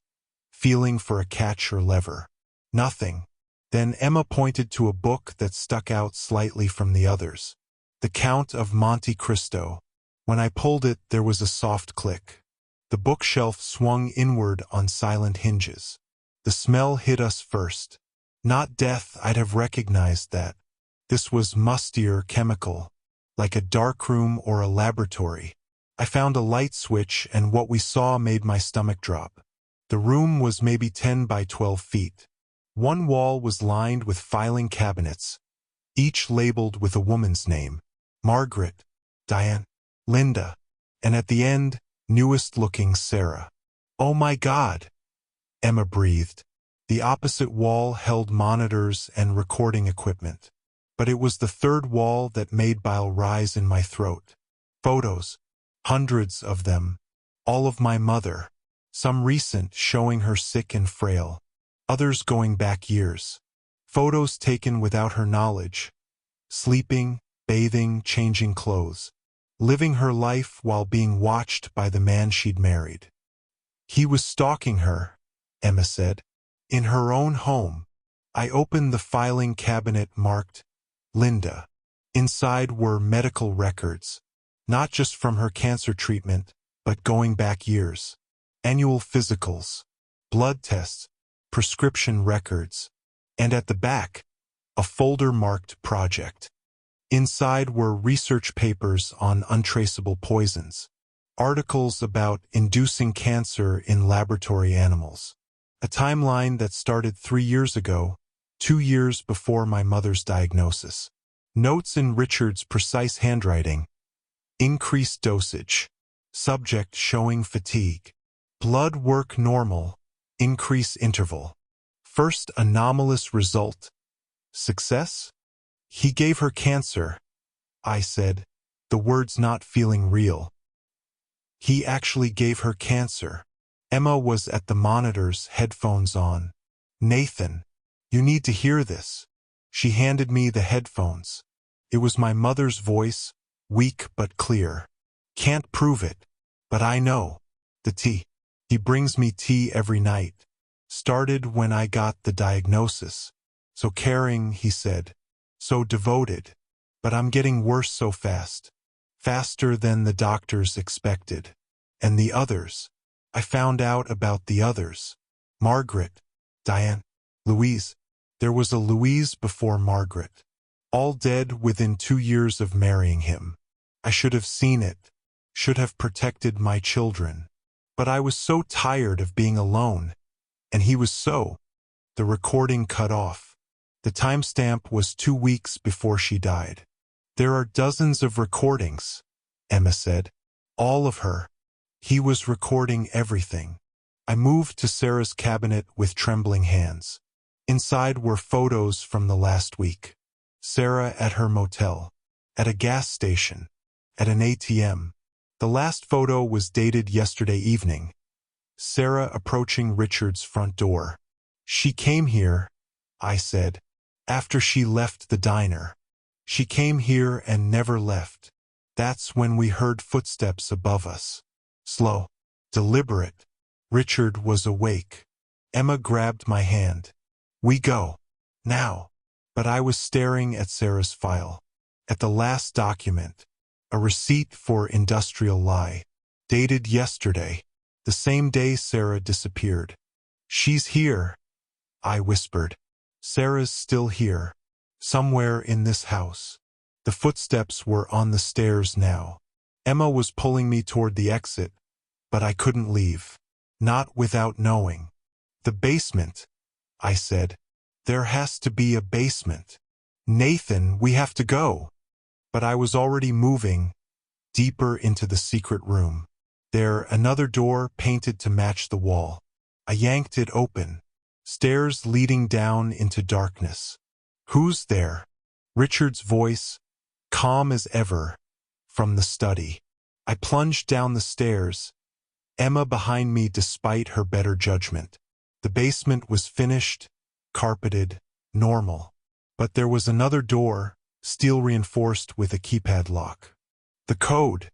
feeling for a catch or lever. Nothing. Then Emma pointed to a book that stuck out slightly from the others. The Count of Monte Cristo. When I pulled it, there was a soft click. The bookshelf swung inward on silent hinges. The smell hit us first. Not death, I'd have recognized that. This was mustier chemical, like a darkroom or a laboratory. I found a light switch and what we saw made my stomach drop. The room was maybe 10 by 12 feet. One wall was lined with filing cabinets, each labeled with a woman's name. Margaret, Diane, Linda, and at the end, newest-looking Sarah. Oh my God! Emma breathed. The opposite wall held monitors and recording equipment. But it was the third wall that made bile rise in my throat. Photos, hundreds of them, all of my mother, some recent showing her sick and frail, others going back years. Photos taken without her knowledge, sleeping, bathing, changing clothes, living her life while being watched by the man she'd married. He was stalking her, Emma said, in her own home. I opened the filing cabinet marked Linda. Inside were medical records, not just from her cancer treatment, but going back years. Annual physicals, blood tests, prescription records, and at the back, a folder marked Project. Inside were research papers on untraceable poisons, articles about inducing cancer in laboratory animals, a timeline that started 3 years ago, 2 years before my mother's diagnosis. Notes in Richard's precise handwriting. Increased dosage. Subject showing fatigue. Blood work normal. Increase interval. First anomalous result. Success? He gave her cancer, I said, the words not feeling real. He actually gave her cancer. Emma was at the monitors, headphones on. Nathan, you need to hear this. She handed me the headphones. It was my mother's voice, weak but clear. Can't prove it, but I know. The tea. He brings me tea every night. Started when I got the diagnosis. So caring, he said. So devoted. But I'm getting worse so fast. Faster than the doctors expected. And the others. I found out about the others. Margaret. Diane. Louise. There was a Louise before Margaret. All dead within 2 years of marrying him. I should have seen it. Should have protected my children. But I was so tired of being alone. And he was so. The recording cut off. The timestamp was 2 weeks before she died. There are dozens of recordings, Emma said. All of her. He was recording everything. I moved to Sarah's cabinet with trembling hands. Inside were photos from the last week. Sarah at her motel. At a gas station. At an ATM. The last photo was dated yesterday evening. Sarah approaching Richard's front door. She came here, I said, after she left the diner. She came here and never left. That's when we heard footsteps above us. Slow. Deliberate. Richard was awake. Emma grabbed my hand. We go. Now. But I was staring at Sarah's file. At the last document. A receipt for industrial lie. Dated yesterday. The same day Sarah disappeared. She's here, I whispered. Sarah's still here. Somewhere in this house. The footsteps were on the stairs now. Emma was pulling me toward the exit, but I couldn't leave. Not without knowing. The basement, I said. There has to be a basement. Nathan, we have to go. But I was already moving, deeper into the secret room. There, another door painted to match the wall. I yanked it open. Stairs leading down into darkness. Who's there? Richard's voice, calm as ever, from the study. I plunged down the stairs, Emma behind me despite her better judgment. The basement was finished, carpeted, normal. But there was another door, steel reinforced with a keypad lock. The code,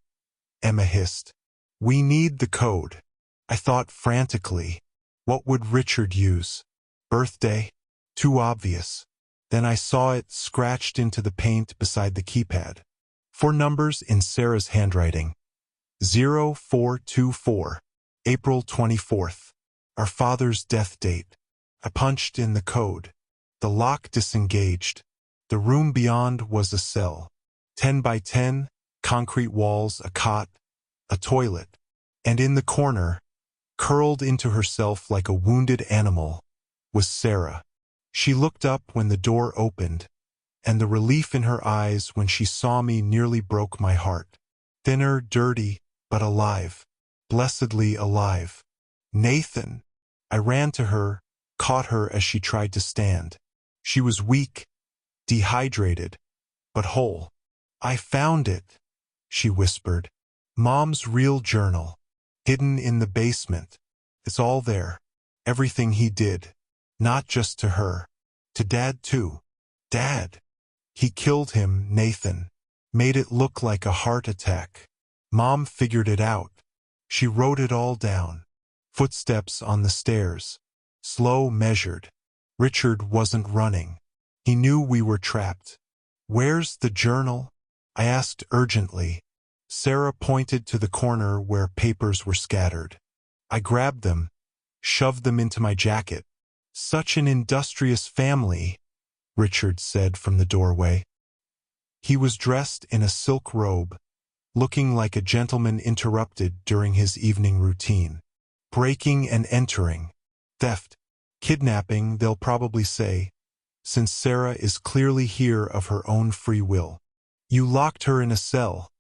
Emma hissed. We need the code. I thought frantically. What would Richard use? Birthday? Too obvious. Then I saw it scratched into the paint beside the keypad. 4 numbers in Sarah's handwriting. 0424. April 24th. Our father's death date. I punched in the code. The lock disengaged. The room beyond was a cell. 10 by 10, concrete walls, a cot, a toilet. And in the corner, curled into herself like a wounded animal, was Sarah. She looked up when the door opened, and the relief in her eyes when she saw me nearly broke my heart. Thinner, dirty, but alive. Blessedly alive. Nathan! I ran to her, caught her as she tried to stand. She was weak, dehydrated, but whole. I found it, she whispered. Mom's real journal. Hidden in the basement. It's all there. Everything he did. Not just to her. To Dad too. Dad. He killed him, Nathan. Made it look like a heart attack. Mom figured it out. She wrote it all down. Footsteps on the stairs. Slow, measured. Richard wasn't running. He knew we were trapped. Where's the journal? I asked urgently. Sarah pointed to the corner where papers were scattered. I grabbed them, shoved them into my jacket. Such an industrious family, Richard said from the doorway. He was dressed in a silk robe, looking like a gentleman interrupted during his evening routine. Breaking and entering. Theft. Kidnapping, they'll probably say, since Sarah is clearly here of her own free will. You locked her in a cell,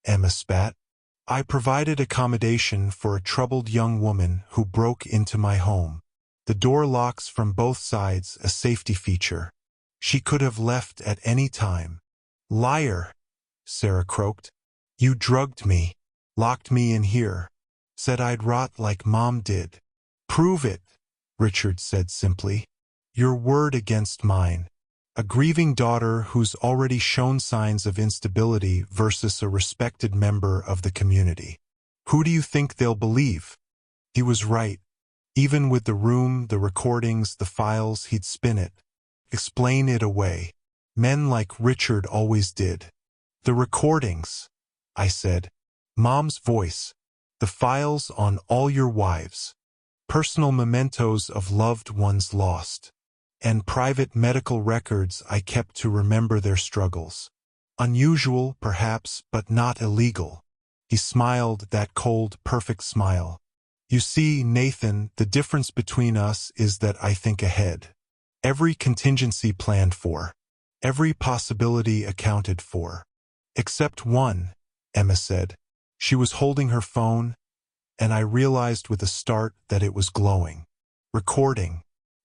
Emma spat. I provided accommodation for a troubled young woman who broke into my home. The door locks from both sides, a safety feature. She could have left at any time. Liar, Sarah croaked. You drugged me, locked me in here, said I'd rot like Mom did. Prove it, Richard said simply. Your word against mine. A grieving daughter who's already shown signs of instability versus a respected member of the community. Who do you think they'll believe? He was right. Even with the room, the recordings, the files, he'd spin it. explain it away. Men like Richard always did. The recordings, I said. Mom's voice. The files on all your wives. Personal mementos of loved ones lost. And private medical records I kept to remember their struggles. Unusual, perhaps, but not illegal. He smiled, that cold, perfect smile. You see, Nathan, the difference between us is that I think ahead. Every contingency planned for. Every possibility accounted for. Except one, Emma said. She was holding her phone, and I realized with a start that it was glowing. Recording.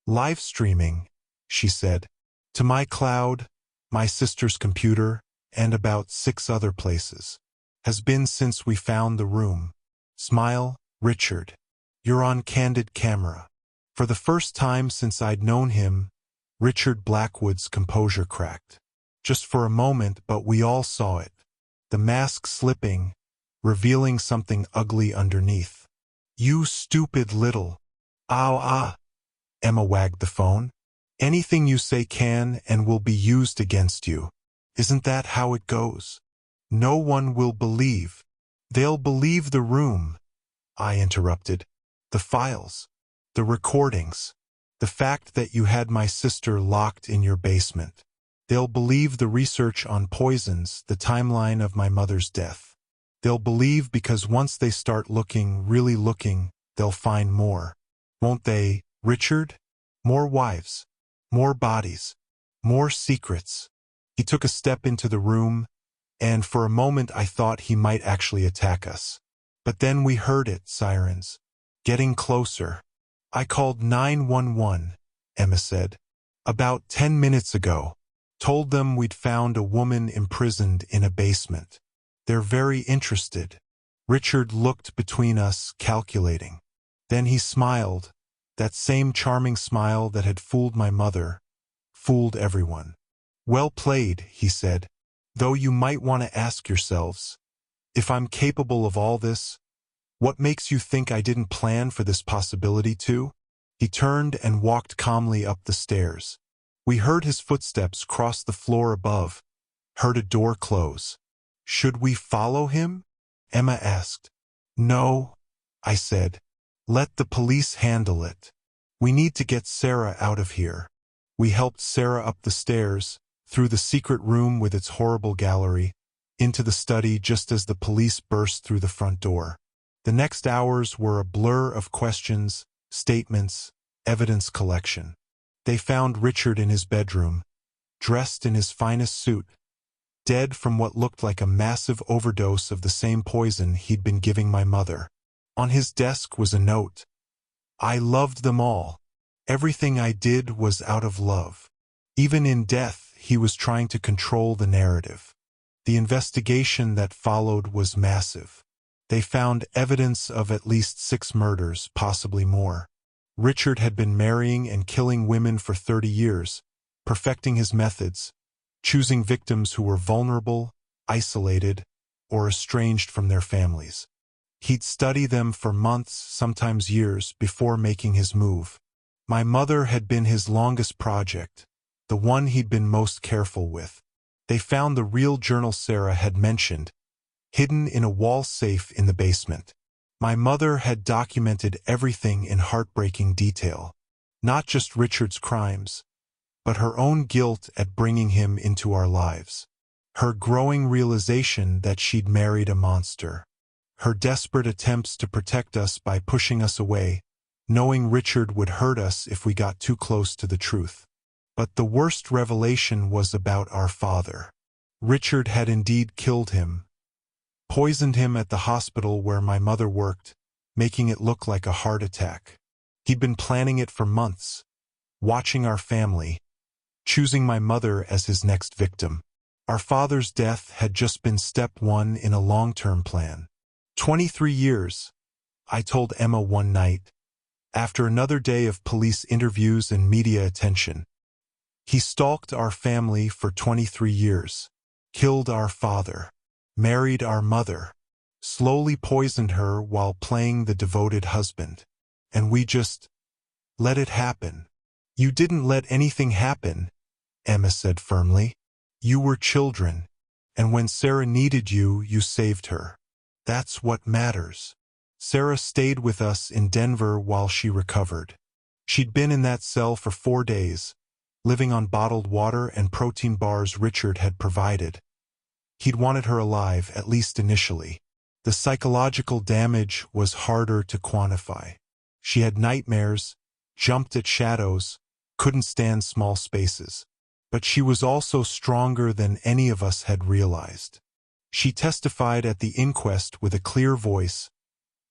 Live streaming, she said. To my cloud, my sister's computer, and about 6 other places. Has been since we found the room. Smile, Richard. You're on candid camera. For the first time since I'd known him, Richard Blackwood's composure cracked. Just for a moment, but we all saw it. The mask slipping, revealing something ugly underneath. You stupid little... Emma wagged the phone. Anything you say can and will be used against you. Isn't that how it goes? No one will believe. They'll believe the room, I interrupted. The files. The recordings. The fact that you had my sister locked in your basement. They'll believe the research on poisons, the timeline of my mother's death. They'll believe because once they start looking, really looking, they'll find more. Won't they, Richard? More wives. More bodies. More secrets. He took a step into the room, and for a moment I thought he might actually attack us. But then we heard it, sirens. Getting closer. I called 911, Emma said. About 10 minutes ago. Told them we'd found a woman imprisoned in a basement. They're very interested. Richard looked between us, calculating. Then he smiled, that same charming smile that had fooled my mother, fooled everyone. Well played, he said. Though you might want to ask yourselves, if I'm capable of all this, what makes you think I didn't plan for this possibility too? He turned and walked calmly up the stairs. We heard his footsteps cross the floor above, heard a door close. Should we follow him? Emma asked. No, I said. Let the police handle it. We need to get Sarah out of here. We helped Sarah up the stairs, through the secret room with its horrible gallery, into the study just as the police burst through the front door. The next hours were a blur of questions, statements, evidence collection. They found Richard in his bedroom, dressed in his finest suit, dead from what looked like a massive overdose of the same poison he'd been giving my mother. On his desk was a note. I loved them all. Everything I did was out of love. Even in death, he was trying to control the narrative. The investigation that followed was massive. They found evidence of at least 6 murders, possibly more. Richard had been marrying and killing women for 30 years, perfecting his methods, choosing victims who were vulnerable, isolated, or estranged from their families. He'd study them for months, sometimes years, before making his move. My mother had been his longest project, the one he'd been most careful with. They found the real journal Sarah had mentioned, hidden in a wall safe in the basement. My mother had documented everything in heartbreaking detail, not just Richard's crimes, but her own guilt at bringing him into our lives, her growing realization that she'd married a monster, her desperate attempts to protect us by pushing us away, knowing Richard would hurt us if we got too close to the truth. But the worst revelation was about our father. Richard had indeed killed him, poisoned him at the hospital where my mother worked, making it look like a heart attack. He'd been planning it for months, watching our family, choosing my mother as his next victim. Our father's death had just been step 1 in a long-term plan. 23 years, I told Emma one night, after another day of police interviews and media attention. He stalked our family for 23 years, killed our father, married our mother, slowly poisoned her while playing the devoted husband. And we just let it happen. You didn't let anything happen, Emma said firmly. You were children, and when Sarah needed you, you saved her. That's what matters. Sarah stayed with us in Denver while she recovered. She'd been in that cell for 4 days, living on bottled water and protein bars Richard had provided. He'd wanted her alive, at least initially. The psychological damage was harder to quantify. She had nightmares, jumped at shadows, couldn't stand small spaces. But she was also stronger than any of us had realized. She testified at the inquest with a clear voice,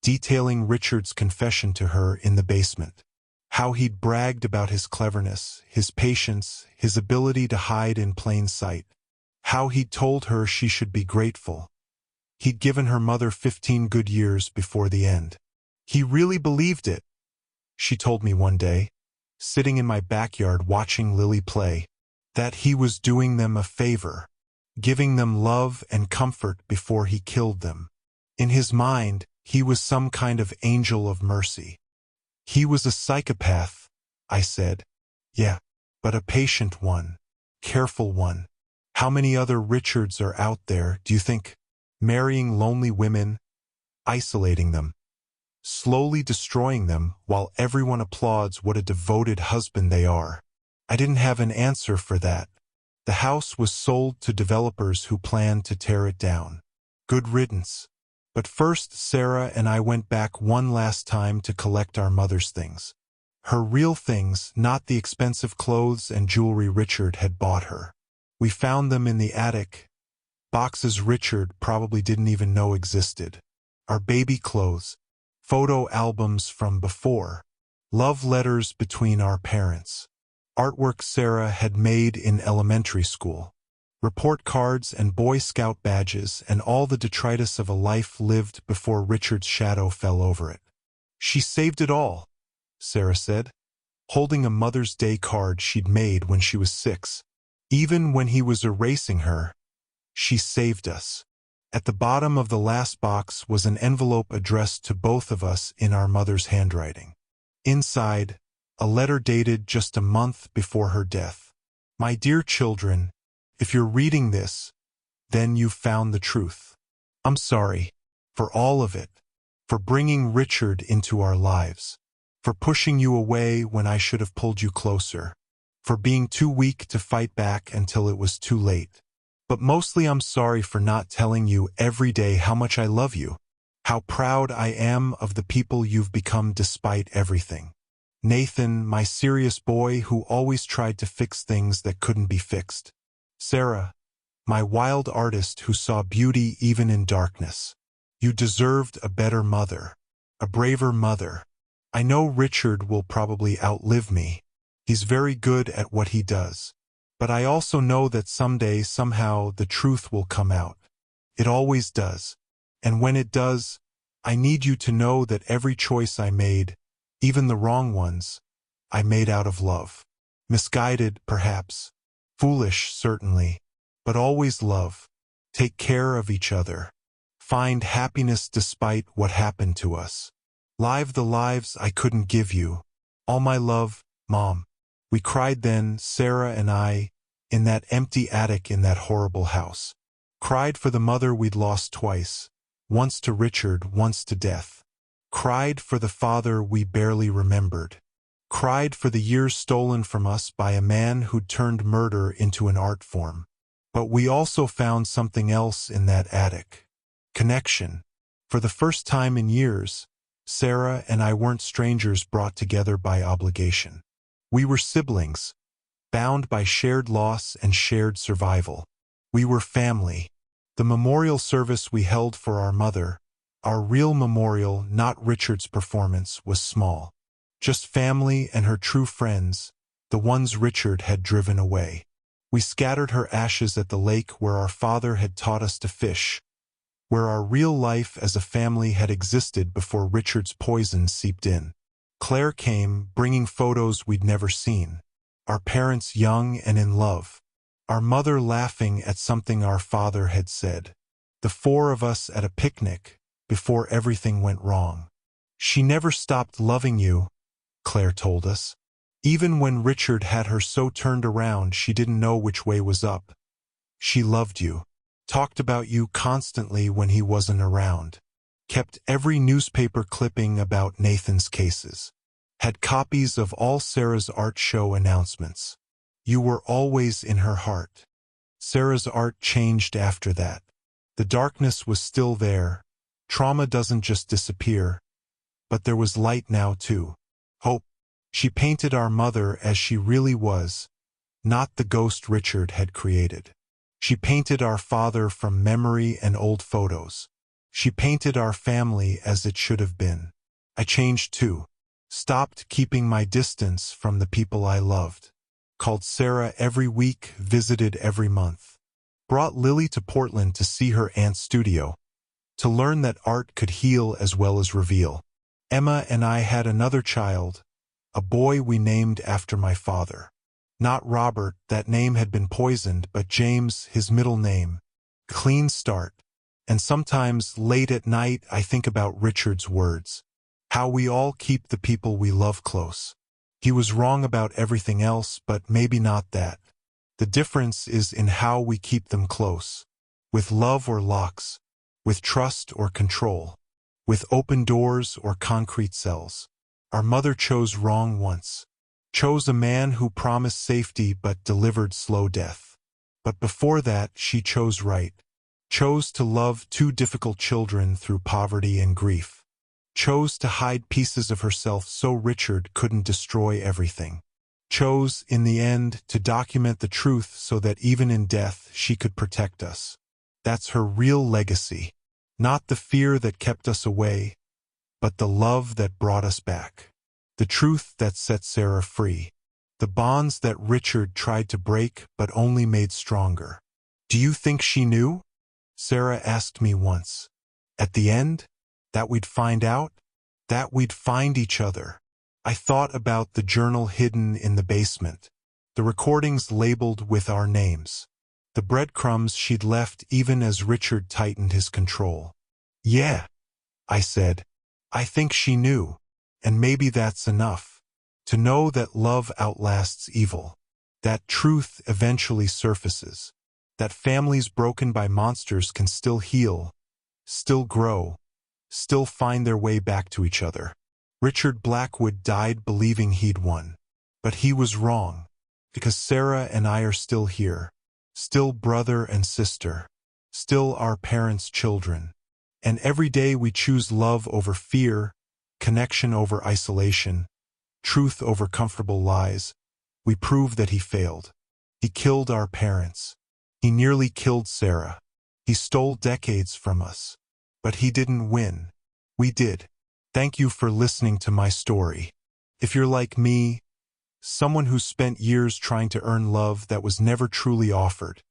detailing Richard's confession to her in the basement. How he'd bragged about his cleverness, his patience, his ability to hide in plain sight. How he'd told her she should be grateful. He'd given her mother 15 good years before the end. He really believed it, she told me one day, sitting in my backyard watching Lily play, that he was doing them a favor, giving them love and comfort before he killed them. In his mind, he was some kind of angel of mercy. He was a psychopath, I said. Yeah, but a patient one, careful one. How many other Richards are out there, do you think? Marrying lonely women, isolating them, slowly destroying them while everyone applauds what a devoted husband they are. I didn't have an answer for that. The house was sold to developers who planned to tear it down. Good riddance. But first, Sarah and I went back one last time to collect our mother's things. Her real things, not the expensive clothes and jewelry Richard had bought her. We found them in the attic, boxes Richard probably didn't even know existed. Our baby clothes, photo albums from before, love letters between our parents, artwork Sarah had made in elementary school, report cards and Boy Scout badges, and all the detritus of a life lived before Richard's shadow fell over it. She saved it all, Sarah said, holding a Mother's Day card she'd made when she was 6. Even when he was erasing her, she saved us. At the bottom of the last box was an envelope addressed to both of us in our mother's handwriting. Inside, a letter dated just a month before her death. My dear children, if you're reading this, then you've found the truth. I'm sorry for all of it, for bringing Richard into our lives, for pushing you away when I should have pulled you closer, for being too weak to fight back until it was too late. But mostly I'm sorry for not telling you every day how much I love you, how proud I am of the people you've become despite everything. Nathan, my serious boy who always tried to fix things that couldn't be fixed. Sarah, my wild artist who saw beauty even in darkness. You deserved a better mother, a braver mother. I know Richard will probably outlive me. He's very good at what he does. But I also know that someday, somehow, the truth will come out. It always does. And when it does, I need you to know that every choice I made, even the wrong ones, I made out of love. Misguided, perhaps. Foolish, certainly. But always love. Take care of each other. Find happiness despite what happened to us. Live the lives I couldn't give you. All my love, Mom. We cried then, Sarah and I, in that empty attic in that horrible house. Cried for the mother we'd lost twice, once to Richard, once to death. Cried for the father we barely remembered. Cried for the years stolen from us by a man who'd turned murder into an art form. But we also found something else in that attic. Connection. For the first time in years, Sarah and I weren't strangers brought together by obligation. We were siblings, bound by shared loss and shared survival. We were family. The memorial service we held for our mother, our real memorial, not Richard's performance, was small. Just family and her true friends, the ones Richard had driven away. We scattered her ashes at the lake where our father had taught us to fish, where our real life as a family had existed before Richard's poison seeped in. Claire came, bringing photos we'd never seen. Our parents young and in love. Our mother laughing at something our father had said. The 4 of us at a picnic, before everything went wrong. She never stopped loving you, Claire told us. Even when Richard had her so turned around she didn't know which way was up. She loved you, talked about you constantly when he wasn't around, kept every newspaper clipping about Nathan's cases, had copies of all Sarah's art show announcements. You were always in her heart. Sarah's art changed after that. The darkness was still there. Trauma doesn't just disappear. But there was light now too. Hope. She painted our mother as she really was, not the ghost Richard had created. She painted our father from memory and old photos. She painted our family as it should have been. I changed too. Stopped keeping my distance from the people I loved. Called Sarah every week, visited every month. Brought Lily to Portland to see her aunt's studio, to learn that art could heal as well as reveal. Emma and I had another child, a boy we named after my father. Not Robert, that name had been poisoned, but James, his middle name. Clean start. And sometimes, late at night, I think about Richard's words. How we all keep the people we love close. He was wrong about everything else, but maybe not that. The difference is in how we keep them close. With love or locks. With trust or control. With open doors or concrete cells. Our mother chose wrong once. Chose a man who promised safety but delivered slow death. But before that, she chose right. Chose to love two difficult children through poverty and grief. Chose to hide pieces of herself so Richard couldn't destroy everything. Chose, in the end, to document the truth so that even in death she could protect us. That's her real legacy. Not the fear that kept us away, but the love that brought us back. The truth that set Sarah free. The bonds that Richard tried to break but only made stronger. Do you think she knew? Sarah asked me once. At the end? That we'd find out? That we'd find each other. I thought about the journal hidden in the basement. The recordings labeled with our names. The breadcrumbs she'd left even as Richard tightened his control. Yeah, I said. I think she knew. And maybe that's enough. To know that love outlasts evil. That truth eventually surfaces. That families broken by monsters can still heal, still grow, still find their way back to each other. Richard Blackwood died believing he'd won. But he was wrong. Because Sarah and I are still here. Still brother and sister. Still our parents' children. And every day we choose love over fear, connection over isolation, truth over comfortable lies. We prove that he failed. He killed our parents. He nearly killed Sarah. He stole decades from us. But he didn't win. We did. Thank you for listening to my story. If you're like me, someone who spent years trying to earn love that was never truly offered,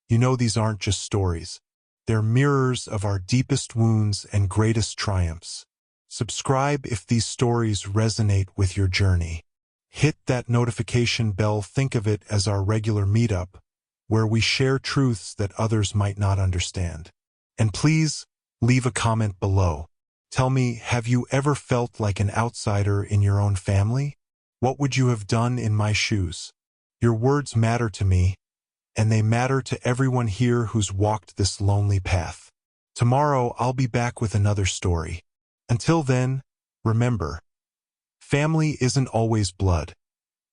you know these aren't just stories. They're mirrors of our deepest wounds and greatest triumphs. Subscribe if these stories resonate with your journey. Hit that notification bell. Think of it as our regular meetup, where we share truths that others might not understand. And please, leave a comment below. Tell me, have you ever felt like an outsider in your own family? What would you have done in my shoes? Your words matter to me, and they matter to everyone here who's walked this lonely path. Tomorrow, I'll be back with another story. Until then, remember, family isn't always blood.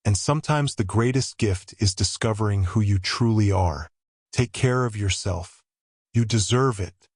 And sometimes the greatest gift is discovering who you truly are. Take care of yourself. You deserve it.